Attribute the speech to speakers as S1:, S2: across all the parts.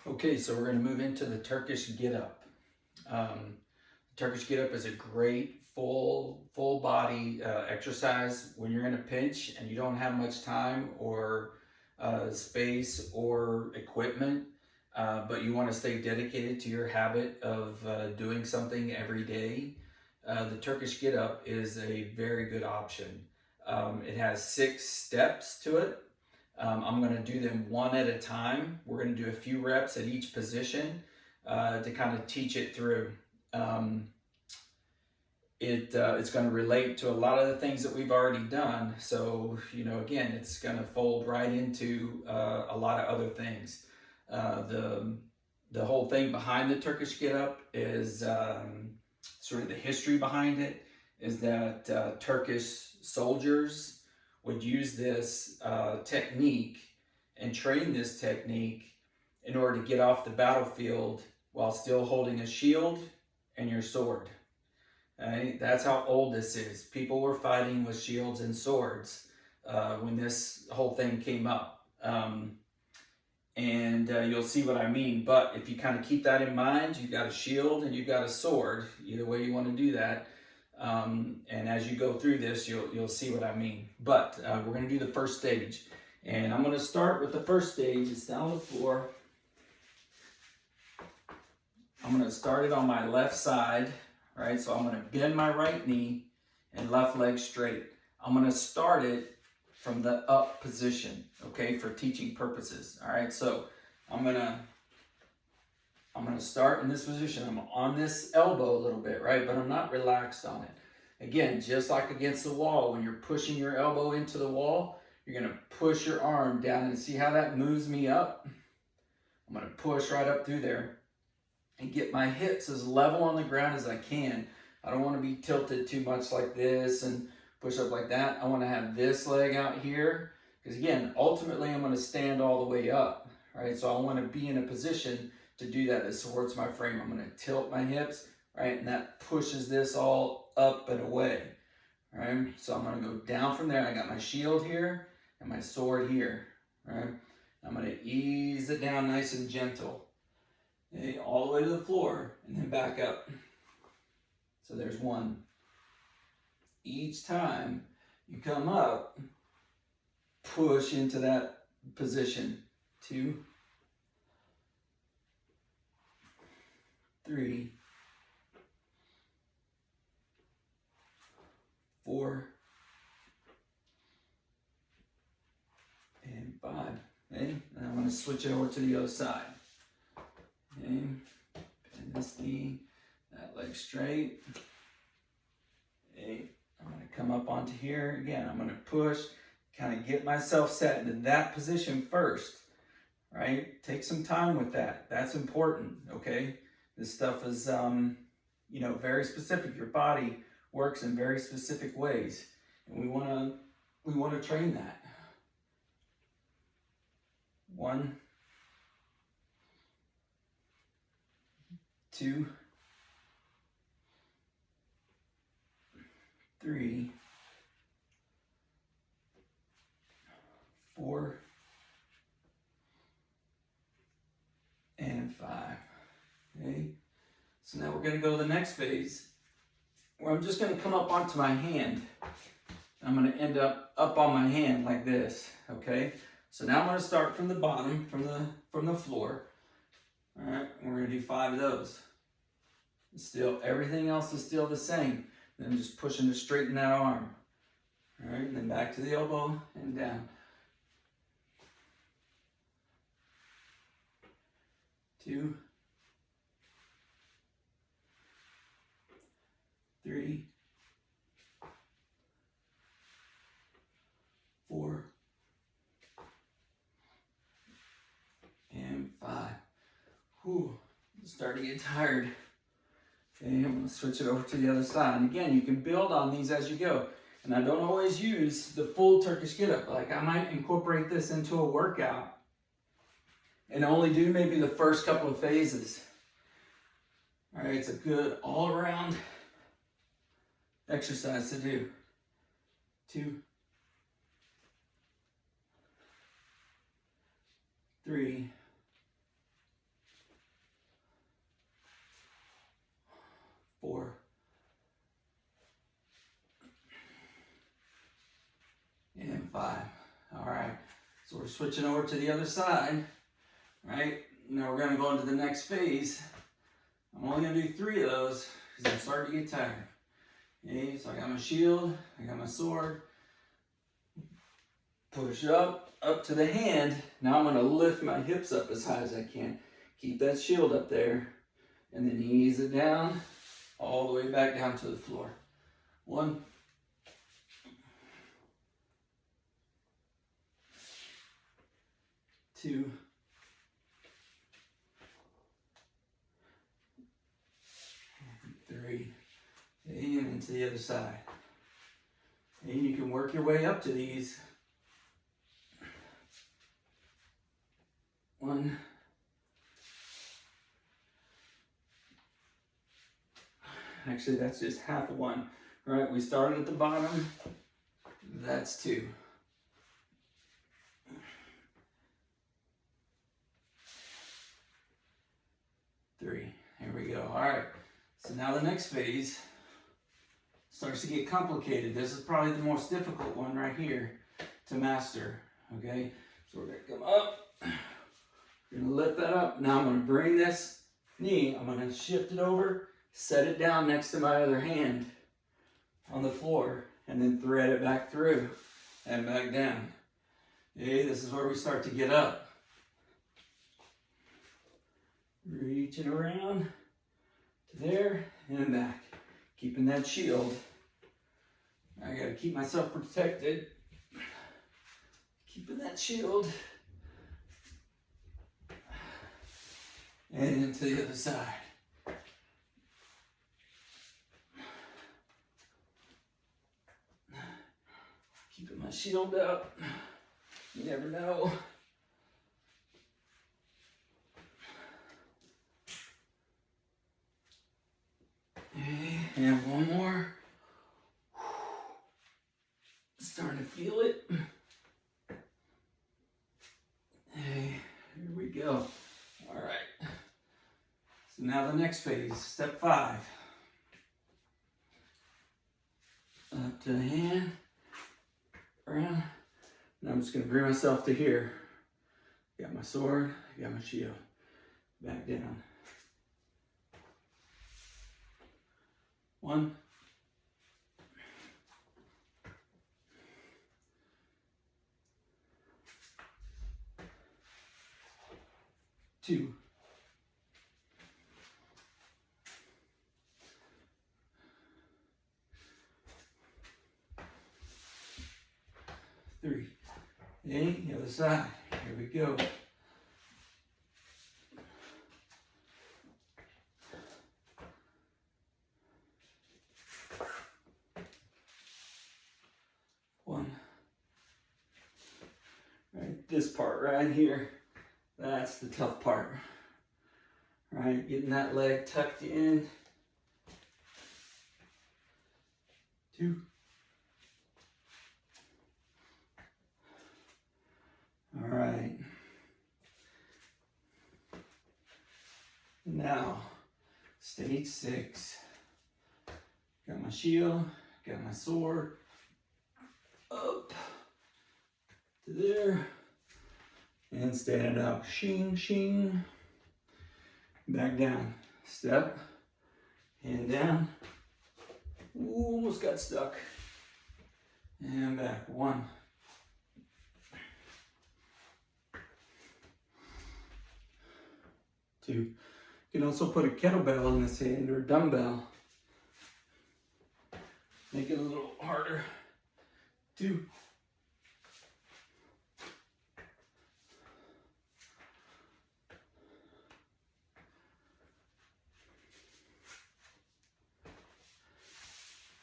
S1: Okay, so we're going to move into the Turkish get-up. Turkish get-up is a great full body exercise when you're in a pinch and you don't have much time or space or equipment, but you want to stay dedicated to your habit of doing something every day. The Turkish get-up is a very good option. It has 6 steps to it. I'm going to do them one at a time. We're going to do a few reps at each position to kind of teach it through. It's going to relate to a lot of the things that we've already done. So, again, it's going to fold right into a lot of other things. The whole thing behind the Turkish get-up is sort of the history behind it is that Turkish soldiers would use this technique and train this technique in order to get off the battlefield while still holding a shield and your sword. Right? That's how old this is. People were fighting with shields and swords when this whole thing came up. You'll see what I mean. But if you kind of keep that in mind, you've got a shield and you've got a sword, either way you want to do that. And as you go through this, you'll see what I mean. But we're going to do the first stage. And I'm going to start with the first stage. It's down on the floor. I'm going to start it on my left side, right? So I'm going to bend my right knee and left leg straight. I'm going to start it from the up position, okay, for teaching purposes. All right, so I'm going to start in this position. I'm on this elbow a little bit, right? But I'm not relaxed on it. Again, just like against the wall, when you're pushing your elbow into the wall, you're going to push your arm down and see how that moves me up. I'm going to push right up through there and get my hips as level on the ground as I can. I don't want to be tilted too much like this and push up like that. I want to have this leg out here because, again, ultimately I'm going to stand all the way up, right? So I want to be in a position to do that supports my frame. I'm going to tilt my hips, right? And that pushes this all up and away, right? So I'm going to go down from there. I got my shield here and my sword here, right? I'm going to ease it down nice and gentle, okay? All the way to the floor and then back up. So there's one. Each time you come up, push into that position. 2, 3, 4, and 5. Okay, and I'm going to switch it over to the other side. Okay, bend this knee, that leg straight. Okay, I'm going to come up onto here again. I'm going to push, kind of get myself set into that position first. Right, take some time with that. That's important. Okay. This stuff is, very specific. Your body works in very specific ways, and we want to train that. 1, 2, 3, 4, and 5. Okay, so now we're going to go to the next phase where I'm just going to come up onto my hand. I'm going to end up on my hand like this. Okay, so now I'm going to start from the bottom, from the floor. All right, we're going to do 5 of those. Still, everything else is still the same. Then I'm just pushing to straighten that arm. All right, and then back to the elbow and down. 2, 3, 4, and 5. Whew, I'm starting to get tired. Okay, I'm going to switch it over to the other side. And again, you can build on these as you go. And I don't always use the full Turkish get-up. Like I might incorporate this into a workout and only do maybe the first couple of phases. All right, it's a good all-around exercise to do. 2, 3, we're switching over to the other side, right? Now we're gonna go into the next phase. I'm only gonna do 3 of those because I'm starting to get tired. Okay, so I got my shield, I got my sword. Push up to the hand. Now I'm gonna lift my hips up as high as I can. Keep that shield up there, and then ease it down, all the way back down to the floor. 1, 2, 3, and into the other side. And you can work your way up to these. 1, actually that's just half of 1. Right, we started at the bottom, that's 2. 3, here we go. All right, so now the next phase starts to get complicated. This is probably the most difficult one right here to master, okay? So we're gonna come up, we're gonna lift that up. Now I'm gonna bring this knee, I'm gonna shift it over, set it down next to my other hand on the floor, and then thread it back through and back down. Okay, this is where we start to get up. Reaching around to there and back. Keeping that shield. I gotta keep myself protected. Keeping that shield. And into the other side. Keeping my shield up. You never know. Okay, and one more. Starting to feel it. Hey, here we go. All right. So now the next phase, step 5. Up to the hand, around. Now I'm just gonna bring myself to here. Got my sword, got my shield. Back down. 1, 2, 3. And the other side. Here we go. Right, this part right here, that's the tough part. Right, getting that leg tucked in. 2. All right. Now, stage 6. Got my shield, got my sword. Up to there. And stand it up. Shing, shing. Back down. Step. Hand down. Ooh, almost got stuck. And back. 1. 2. You can also put a kettlebell in this hand or a dumbbell. Make it a little harder. 2.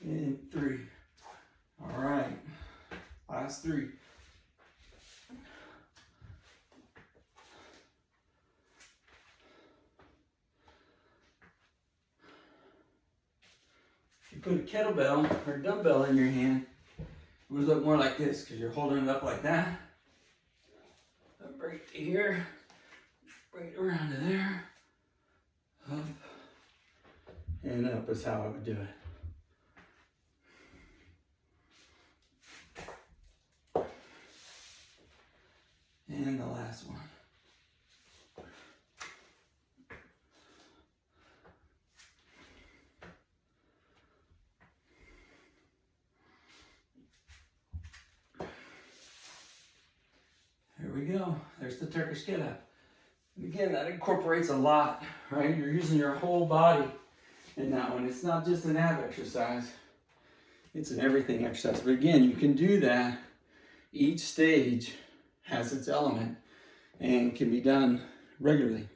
S1: And 3. All right. Last 3. If you put a kettlebell or a dumbbell in your hand, it would look more like this because you're holding it up like that. Up right to here, right around to there, up, and up is how I would do it. last one. Here we go. There's the Turkish get-up. Again, that incorporates a lot, right? You're using your whole body in that one. It's not just an ab exercise. It's an everything exercise. But again, you can do that. Each stage has its element and can be done regularly.